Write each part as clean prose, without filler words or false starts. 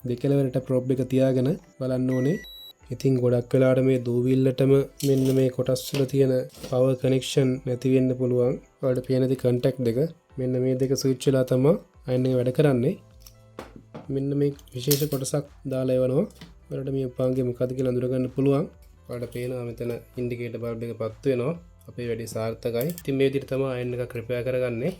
දෙකලවරට probe එක තියාගෙන බලන්න ඕනේ. ඉතින් ගොඩක් වෙලාට මේ දූවිල්ලටම මෙන්න මේ කොටස් වල තියෙන පවර් කනෙක්ෂන් නැති වෙන්න පුළුවන්. ඔයාලට පේන දේ කන්ටැක්ට් දෙක මෙන්න මේ දෙක ස්විච් වෙලා තමයි අයන් එක වැඩ කරන්නේ. මෙන්න මේ විශේෂ කොටසක් දාලා එවනවා. ඔයාලට මේ උපාංගය මොකක්ද කියලා අඳුර ගන්න පුළුවන්. ඔයාලට පේනවා මෙතන ඉන්ඩිකේටර් බල්බ් එක පත් වෙනවා. අපේ වැඩේ සාර්ථකයි. ඉතින් මේ විදිහට තමයි අයන් එක රිපෙයාර් කරගන්නේ.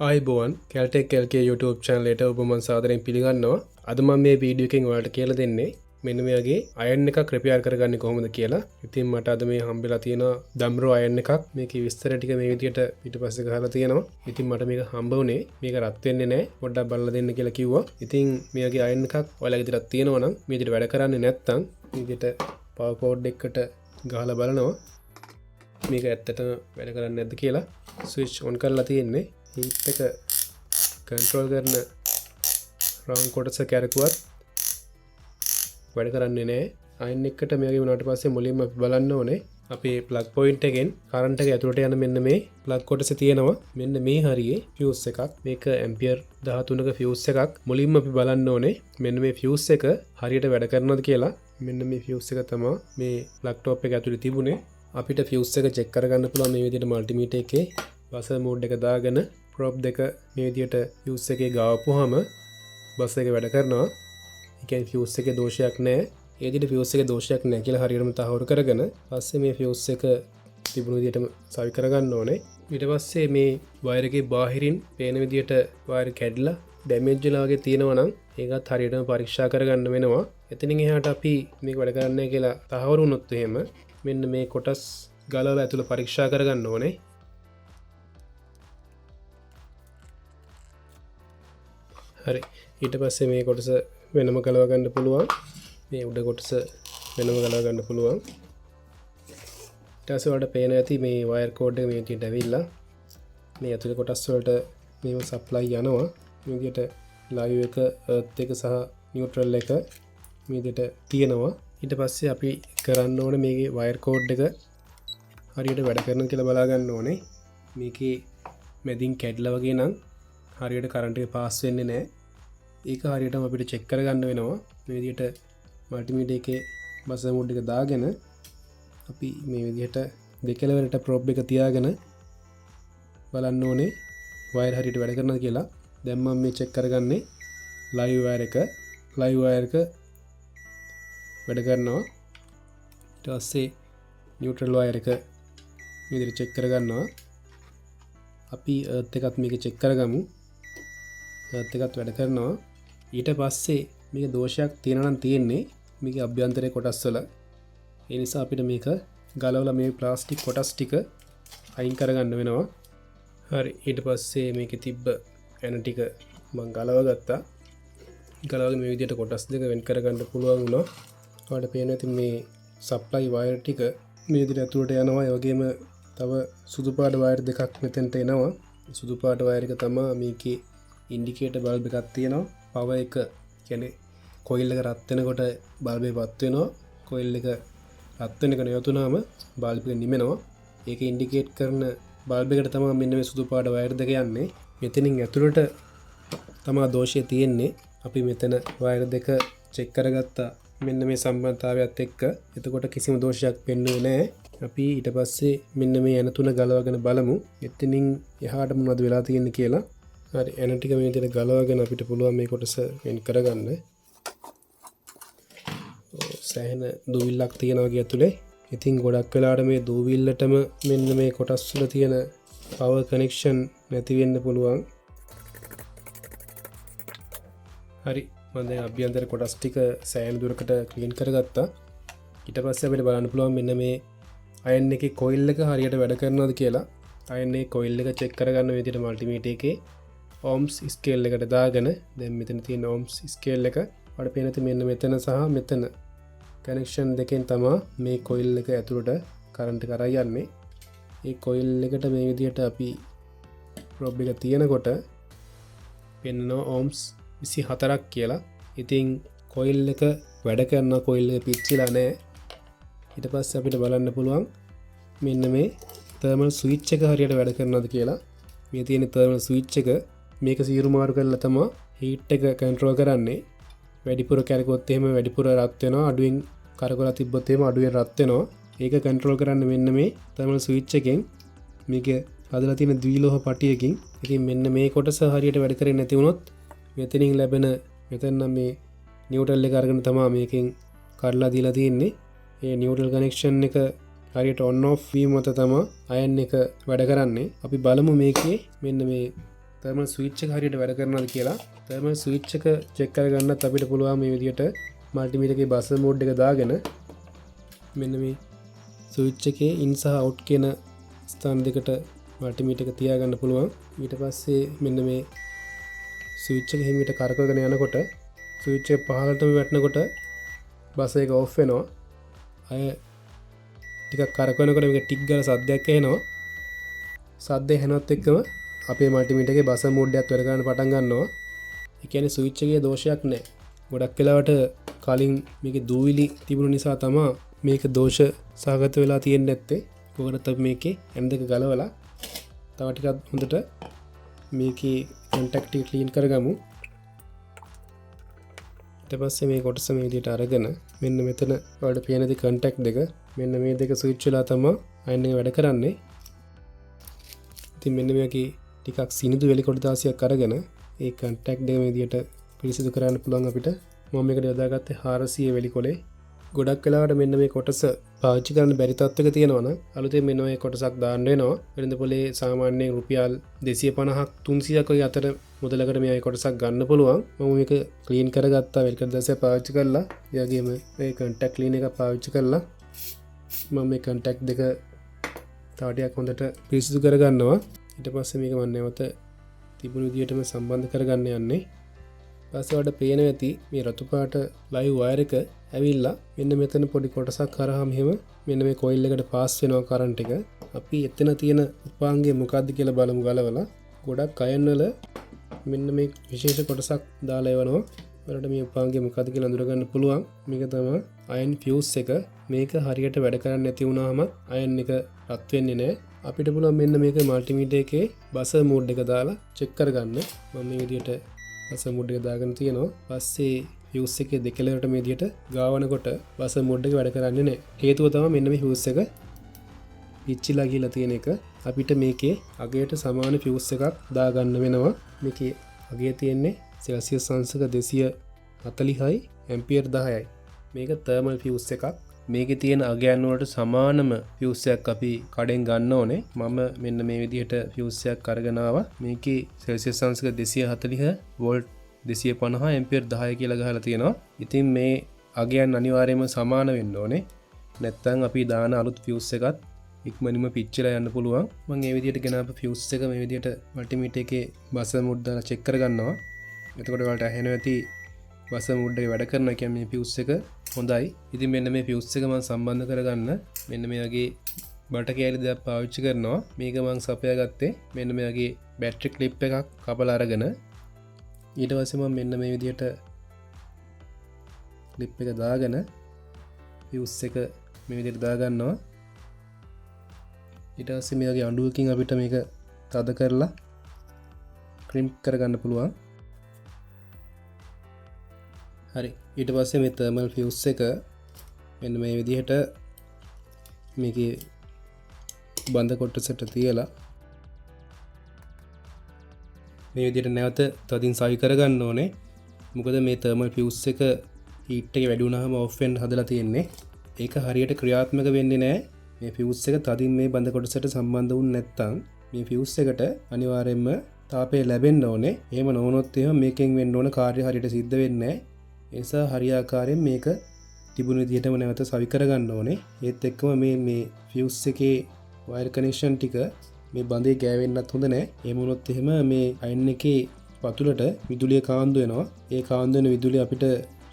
ආයිබෝවන් කැල්ටෙක් LK YouTube channel එකට ඔබ මම සාදරයෙන් පිළිගන්නවා. අද මම මේ වීඩියෝ එකෙන් ඔයාලට කියලා දෙන්නේ මෙන්න මේ වගේ අයන් එකක් රිපෙයාර් කරගන්නේ කොහොමද කියලා. ඉතින් මට අද මේ හම්බෙලා තියෙන දම්රෝ අයන් එකක්. මේකේ විස්තර ටික මේ විදිහට පිටපස්සේ ගහලා තියෙනවා. ඉතින් මට මේක හම්බ වුණේ මේක රත් වෙන්නේ නැහැ. පොඩ්ඩක් බලලා දෙන්න කියලා කිව්වා. ඉතින් මේ වගේ අයන් එකක් ඔයාලගේ විදිහට තියෙනවා නම් මේ විදිහට වැඩ කරන්නේ නැත්නම් මේ විදිහට පවර් කෝඩ් එකකට ගහලා බලනවා. මේක ඇත්තටම වැඩ කරන්නේ නැද්ද කියලා ස්විච් ඔන් කරලා තියෙන්නේ. හීට් එක කන්ට්‍රෝල් කරන රවුන්ඩ් කොටස කැරකුවත් වැඩ කරන්නේ නැහැ. අයන් එකට මේ වගේ වුණාට පස්සේ මුලින්ම අපි බලන්න ඕනේ අපේ ප්ලග් පොයින්ට් එකෙන් කරන්ට් එක ඇතුළට යන මෙන්න මේ ප්ලග් කොටසේ තියෙනවා. මෙන්න මේ හරියේ ෆියුස් එකක්. මේක ඇම්පියර් 13ක ෆියුස් එකක්. මුලින්ම අපි බලන්න ඕනේ මෙන්න මේ ෆියුස් එක හරියට වැඩ කරනවද කියලා. මෙන්න මේ ෆියුස් එක තමයි මේ ප්ලග් ටොප් එක ඇතුළේ තිබුණේ. අපිට ෆියුස් එක චෙක් කරගන්න පුළුවන් මේ විදිහට මල්ටිමීටර් එකේ බසර් මෝඩ් එක දාගෙන ප්‍රොබ් දෙක මේ විදිහට ෆියුස් එකේ ගාවපුවාම බස් එක වැඩ කරනවා. ඒ කියන්නේ ෆියුස් එකේ දෝෂයක් නැහැ. ඒ විදිහට ෆියුස් එකේ දෝෂයක් නැහැ කියලා හරියටම තහවුරු කරගෙන පස්සේ මේ ෆියුස් එක තිබුණු විදිහටම සවි කරගන්න ඕනේ. ඊට පස්සේ මේ වයර් එකේ බාහිරින් පේන විදිහට වයර් කැඩිලා ඩැමේජ් වෙලා වගේ තියෙනවා නම් ඒකත් හරියටම පරීක්ෂා කරගන්න වෙනවා. එතනින් එහාට අපි මේක වැඩ කරන්නේ කියලා තහවුරු වුණොත් එහෙම මෙන්න මේ කොටස් ගලවලා ඇතුළ පරීක්ෂා කරගන්න ඕනේ. හරි ඊට පස්සේ මේ කොටස වෙනම ගලව ගන්න පුළුවන්. මේ උඩ කොටස වෙනම ගලව ගන්න පුළුවන්. ඊට පස්සේ වලට පේන ඇති මේ වයර් කෝඩ් එක මේ විදිහට ඇවිල්ලා මේ ඇතුලේ කොටස් වලට මේව සප්ලයි යනවා. මේ විදිහට ලයිව් එක එර්ත් එක සහ නියුට්‍රල් එක මේ විදිහට තියෙනවා. ඊට පස්සේ අපි කරන්න ඕනේ මේකේ වයර් කෝඩ් එක හරියට වැඩ කරනවද කියලා බලා ගන්න ඕනේ. මේකේ මැදින් කැඩලා වගේ නම් හරියට කරන්ට් එක පාස් වෙන්නේ නැහැ. ඒක හරියටම අපිට චෙක් කරගන්න වෙනවා. මේ විදිහට මල්ටිමීටර් එකේ බසර් මෝඩ් එක දාගෙන අපි මේ විදිහට දෙකලවරට ප්‍රොබ් එක තියාගෙන බලන්න ඕනේ වයර් හරියට වැඩ කරනවද කියලා. දැන් මම මේ චෙක් කරගන්නේ ලයිව් වයර් එක. ලයිව් වයර් එක වැඩ කරනවා. ඊට පස්සේ නියුට්‍රල් වයර් එක මේ විදිහට චෙක් කරගන්නවා. අපි එර්ත් එකත් මේක චෙක් කරගමු. එර්ත් එකත් වැඩ කරනවා. ඊට පස්සේ මේක දෝෂයක් තියෙනවා නම් තියෙන්නේ මේකේ අභ්‍යන්තරයේ කොටස් වල. ඒ නිසා අපිට මේක ගලවලා මේ ප්ලාස්ටික් කොටස් ටික අයින් කරගන්න වෙනවා. හරි ඊට පස්සේ මේකේ තිබ්බ ඇන ටික මම ගලව ගත්තා. ගලවගෙන මේ විදිහට කොටස් දෙක වෙන් කරගන්න පුළුවන් වුණා. ඔයාලට පේන ඇති මේ සප්ලයි වයර් ටික මේ විදිහට ඇතුළට යනවා. ඒ වගේම තව සුදු පාට වයර් දෙකක් මෙතෙන්ට එනවා. සුදු පාට වයර් එක තමයි මේකේ ඉන්ඩිකේටර් බල්බ් එකක් තියෙනවා. පවර් එක කියන්නේ කොයිල් එක රත් වෙනකොට බල්බ් එක පත් වෙනවා. කොයිල් එක රත් වෙන එක නැවතුනහම බල්බ් එක නිමෙනවා. ඒක ඉන්ඩිකේට් කරන බල්බ් එකට තමයි මෙන්න මේ සුදු පාට වයර් දෙක යන්නේ. මෙතනින් ඇතුළට තමයි දෝෂය තියෙන්නේ. අපි මෙතන වයර් දෙක චෙක් කරගත්තා මෙන්න මේ සම්බන්ධතාවයත් එක්ක. එතකොට කිසිම දෝෂයක් පෙන්වන්නේ නැහැ. අපි ඊට පස්සේ මෙන්න මේ ඇන තුන ගලවගෙන බලමු. එතනින් එහාට මොනවද වෙලා තියෙන්නේ කියලා. හරි ඇන ටික මේ විදිහට ගලවගෙන අපිට පුළුවන් මේ කොටස වෙන් කරගන්න. සෑහෙන දූවිල්ලක් තියෙනවා කිය ඇතුලේ. ඉතින් ගොඩක් වෙලාවට මේ දූවිල්ලටම මෙන්න මේ කොටස් වල තියෙන පවර් කනෙක්ෂන් නැති වෙන්න පුළුවන්. හරි මම දැන් අභ්‍යන්තර කොටස් ටික සෑහෙන දුරකට ක්ලීන් කරගත්තා. ඊට පස්සේ අපිට බලන්න පුළුවන් මෙන්න මේ අයන් එකේ කොයිල් එක හරියට වැඩ කරනවද කියලා. අයන් එකේ කොයිල් එක චෙක් කරගන්න විදිහට මල්ටිමීටර් එකේ ohms ස්කේල් එකට දාගෙන දැන් මෙතන තියෙන ohms ස්කේල් එක වඩ පේන ති මෙන්න මෙතන සහ මෙතන කනෙක්ෂන් දෙකෙන් තමයි මේ කොයිල් එක ඇතුළට කරන්ට් කරා යන්නේ. ඒ කොයිල් එකට මේ විදිහට අපි ප්‍රොබ් එක තියෙනකොට පෙන්වනවා ohms 24ක් කියලා. ඉතින් කොයිල් එක වැඩ කරන කොයිල් එක පිච්චිලා නැහැ. ඊට පස්සේ අපිට බලන්න පුළුවන් මෙන්න මේ තර්මල් ස්විච් එක හරියට වැඩ කරනවද කියලා. මේ තියෙන තර්මල් ස්විච් එක මේක සීරු මාරු කරලා තමයි හීට් එක කන්ට්‍රෝල් කරන්නේ. වැඩිපුර කැරකුවොත් එහෙම වැඩිපුර රත් වෙනවා, අඩුවෙන් කරකවලා තිබ්බොත් එහෙම අඩුවෙන් රත් වෙනවා. ඒක කන්ට්‍රෝල් කරන්න මෙන්න මේ තර්මල් ස්විච් එකෙන් මේක හදලා තියෙන ද්විලෝහ පටියකින්. ඉතින් මෙන්න මේ කොටස හරියට වැඩ කරන්නේ නැති වුණොත් මෙතනින් ලැබෙන මෙතන නම් මේ නියුට්‍රල් එක අරගෙන තමයි මේකෙන් කඩලා දීලා තියෙන්නේ. ඒ නියුට්‍රල් කනෙක්ෂන් එක හරියට ඔන් ඔෆ් වීම මත තමයි අයන් එක වැඩ කරන්නේ. අපි බලමු මේකේ මෙන්න මේ තර්මල් ස්විච් එක හරියට වැඩ කරනවද කියලා. තර්මල් ස්විච් එක චෙක් කරගන්නත් අපිට පුළුවන් මේ විදිහට මල්ටිමීටර් එකේ බසර් මෝඩ් එක දාගෙන මෙන්න මේ ස්විච් එකේ ඉන් සහ අවුට් කියන ස්ථාන දෙකට මල්ටිමීටර් එක තියාගන්න පුළුවන්. ඊට පස්සේ මෙන්න මේ ස්විච් එක හිමීට කරකවගෙන යනකොට ස්විච් එක පහළටම වැටෙනකොට බසර් එක ඔෆ් වෙනවා. අය ටිකක් කරකවනකොට මේක ටික් ගාලා සද්දයක් එනවා. සද්දේ හැනොත් එක්කම අපේ මල්ටිමීටර් එකේ බසර් මෝඩ් එකත් වැඩ කරන්න පටන් ගන්නවා. ඒ කියන්නේ ස්විච් එකේ දෝෂයක් නැහැ. ගොඩක් වෙලාවට කලින් මේකේ දූවිලි තිබුණු නිසා තමයි මේක දෝෂ සහගත වෙලා තියෙන්නේ නැත්තේ. කොහොමද අපි මේකේ M2 ගලවලා තව ටිකක් හොඳට මේකේ කන්ටැක්ට් එක ක්ලීන් කරගමු. ඊට පස්සේ මේ කොටස මේ විදිහට අරගෙන මෙන්න මෙතන ඔයාලට පේන දේ කන්ටැක්ට් දෙක මෙන්න මේ දෙක ස්විච් වෙලා තමයි අයන් එක වැඩ කරන්නේ. ඉතින් මෙන්න මේකේ ටිකක් සිනිඳු වෙලි කොටදාසියක් අරගෙන ඒ කන්ටැක්ට් දෙක මේ විදිහට පිරිසිදු කරන්න පුළුවන් අපිට. මම මේකට යොදාගත්තේ 400 වෙලි කොලේ. ගොඩක් වෙලාවට මෙන්න මේ කොටස පාවිච්චි කරන්න බැරි තත්ත්වයක තියෙනවා නම් අලුතෙන් මෙන්න මේ කොටසක් දාන්න වෙනවා. වෙළඳ පොලේ සාමාන්‍යයෙන් රුපියල් 250ක් 300ක් වගේ අතර මුදලකට මේ කොටසක් ගන්න පුළුවන්. මම මේක ක්ලීන් කරගත්තා වෙලි කොටදාසිය පාවිච්චි කරලා. ඒ වගේම මේ කන්ටැක්ට් ක්ලීන් එක පාවිච්චි කරලා මම මේ කන්ටැක්ට් දෙක තව ටිකක් හොඳට පිරිසිදු කරගන්නවා. ඊට පස්සේ මේක මම නැවත තිබුණු විදිහටම සම්බන්ධ කරගන්න යන්නේ. පස්සේ වලට පේන ඇති මේ රතු පාට ලයිව් වයර් එක ඇවිල්ලා මෙන්න මෙතන පොඩි කොටසක් කරා මෙහෙම මෙන්න මේ කොයිල් එකට පාස් වෙනවා කරන්ට් එක. අපි එතන තියෙන උපාංගය මොකක්ද කියලා බලමු ගලවලා. ගොඩක් අයන් වල මෙන්න මේ විශේෂ කොටසක් දාලා එවනවා. ඔයාලට මේ උපාංගය මොකක්ද කියලා අඳුරගන්න පුළුවන්. මේක තමයි අයන් ෆියුස් එක. මේක හරියට වැඩ කරන්නේ නැති වුණාම අයන් එක රත් වෙන්නේ නැහැ. අපිට පුළුවන් මෙන්න මේක මල්ටිමීටර් එකේ බසර් මෝඩ් එක දාලා චෙක් කරගන්න. මම මේ විදිහට බසර් මෝඩ් එක දාගෙන තියෙනවා. පස්සේ ෆියුස් එකේ දෙකලකට මේ විදිහට ගාවනකොට බසර් මෝඩ් එක වැඩ කරන්නේ නැහැ. හේතුව තමයි මෙන්න මේ ෆියුස් එක පිච්චිලා ගිහලා තියෙන එක. අපිට මේකේ අගයට සමාන ෆියුස් එකක් දාගන්න වෙනවා. මේකේ අගය තියෙන්නේ සෙල්සියස් අංශක 240යි ඇම්පියර් 10යි. මේක තර්මල් ෆියුස් එකක්. මේකේ තියෙන අගයන් වලට සමානම ෆියුස් එකක් අපි කඩෙන් ගන්න ඕනේ. මම මෙන්න මේ විදිහට ෆියුස් එකක් අරගෙන ආවා. මේකේ සෙල්සියස් අංශක 240 වෝල්ට් 250 ඇම්පියර් 10 කියලා ගහලා තියෙනවා. ඉතින් මේ අගයන් අනිවාර්යයෙන්ම සමාන වෙන්න ඕනේ. නැත්නම් අපි දාන අලුත් ෆියුස් එකත් ඉක්මනින්ම පිච්චිලා යන්න පුළුවන්. මම මේ විදිහට ගෙනාපු ෆියුස් එක මේ විදිහට මල්ටිමීටර් එකේ බසර් මෝඩ් දාලා චෙක් කරගන්නවා. එතකොට ඔයාලට ඇහෙනවා ඇති බසර් මෝඩ් එක වැඩ කරනවා කියන්නේ මේ ෆියුස් එක හොඳයි. ඉතින් මෙන්න මේ ෆියුස් එක මම සම්බන්ධ කරගන්න මෙන්න මේ වගේ බට කෑලි දෙකක් පාවිච්චි කරනවා. මේක මම සපයාගත්තේ මෙන්න මේ වගේ බැටරි ක්ලිප් එකක් කපලා අරගෙන. ඊට පස්සේ මම මෙන්න මේ විදිහට ක්ලිප් එක දාගෙන ෆියුස් එක මේ විදිහට දාගන්නවා. ඊට පස්සේ මේ වගේ අඬුවකින් අපිට මේක තද කරලා ක්‍රිම්ප් කරගන්න පුළුවන්. හරි. ඊට පස්සේ මේ තර්මල් ෆියුස් එක මෙන්න මේ විදිහට මේකේ බඳ කොටසට තියලා මේ විදිහට නැවත තදින් සවි කරගන්න ඕනේ. මොකද මේ තර්මල් ෆියුස් එක හීට් එක වැඩි වුණාම ඔෆ් වෙන්න හදලා තියෙන්නේ. ඒක හරියට ක්‍රියාත්මක වෙන්නේ නැහැ. මේ ෆියුස් එක තදින් මේ බඳ කොටසට සම්බන්ධ වුනේ නැත්නම් මේ ෆියුස් එකට අනිවාර්යයෙන්ම තාපය ලැබෙන්න ඕනේ. එහෙම නොවුනොත් එහෙම මේකෙන් වෙන්න ඕන කාර්ය හරියට සිද්ධ වෙන්නේ නැහැ. ඒ නිසා හරියාකාරයෙන් මේක තිබුණු විදිහටම නැවත සවි කරගන්න ඕනේ. ඒත් එක්කම මේ ෆියුස් එකේ වයර් කනෙක්ෂන් ටික මේ බඳේ ගෑවෙන්නත් හොඳ නැහැ. එහෙම වුණොත් එහෙම මේ අයන් එකේ පතුලට විදුලිය කාන්දු වෙනවා. ඒ කාන්දු වෙන විදුලිය අපිට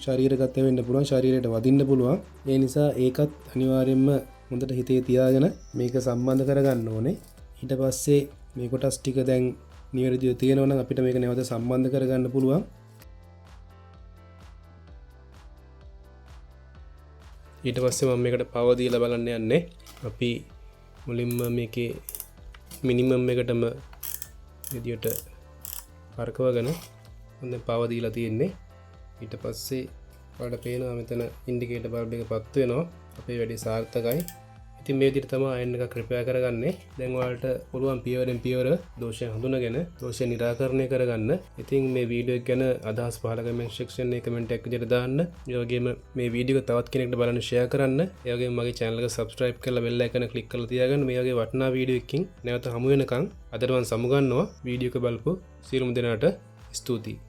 ශරීරගත වෙන්න පුළුවන්, ශරීරයට වදින්න පුළුවන්. ඒ නිසා ඒකත් අනිවාර්යයෙන්ම හොඳට හිතේ තියාගෙන මේක සම්බන්ධ කරගන්න ඕනේ. ඊට පස්සේ මේ කොටස් ටික දැන් නිවැරදිව තියෙනවා නම් අපිට මේක නැවත සම්බන්ධ කරගන්න පුළුවන්. ඊට පස්සේ මම මේකට පවර් දීලා බලන්න යන්නේ. අපි මුලින්ම මේකේ මිනිමම් එකටම විදියට පරකවගෙන හොඳ පව දීලා තියෙන්නේ. ඊට පස්සේ ඔයාලට පේනවා මෙතන ඉන්ඩිකේටර් බල්බ් එක පත් වෙනවා. අපේ වැඩේ සාර්ථකයි. ඉතින් මේ විදිහට තමයි අයන් එක රිපෙයාර් කරගන්නේ. දැන් ඔයාලට පුළුවන් පියවරෙන් පියවර දෝෂය හඳුනගෙන දෝෂය निराකරණය කරගන්න. ඉතින් මේ වීඩියෝ එක ගැන අදහස් පහල කමෙන්ට් සෙක්ෂන් එකේ කමෙන්ට් එකක් විදිහට දාන්න. ඒ වගේම මේ වීඩියෝ එක තවත් කෙනෙක්ට බලන්න ෂෙයා කරන්න. ඒ වගේම මගේ channel එක subscribe කරලා bell icon එක click කරලා තියාගන්න. මේ වගේ වටිනා වීඩියෝ එකකින් නැවත හමු වෙනකන් අදට මම සමුගන්නවා. වීඩියෝ එක බලපු සියලුම දෙනාට ස්තුතියි.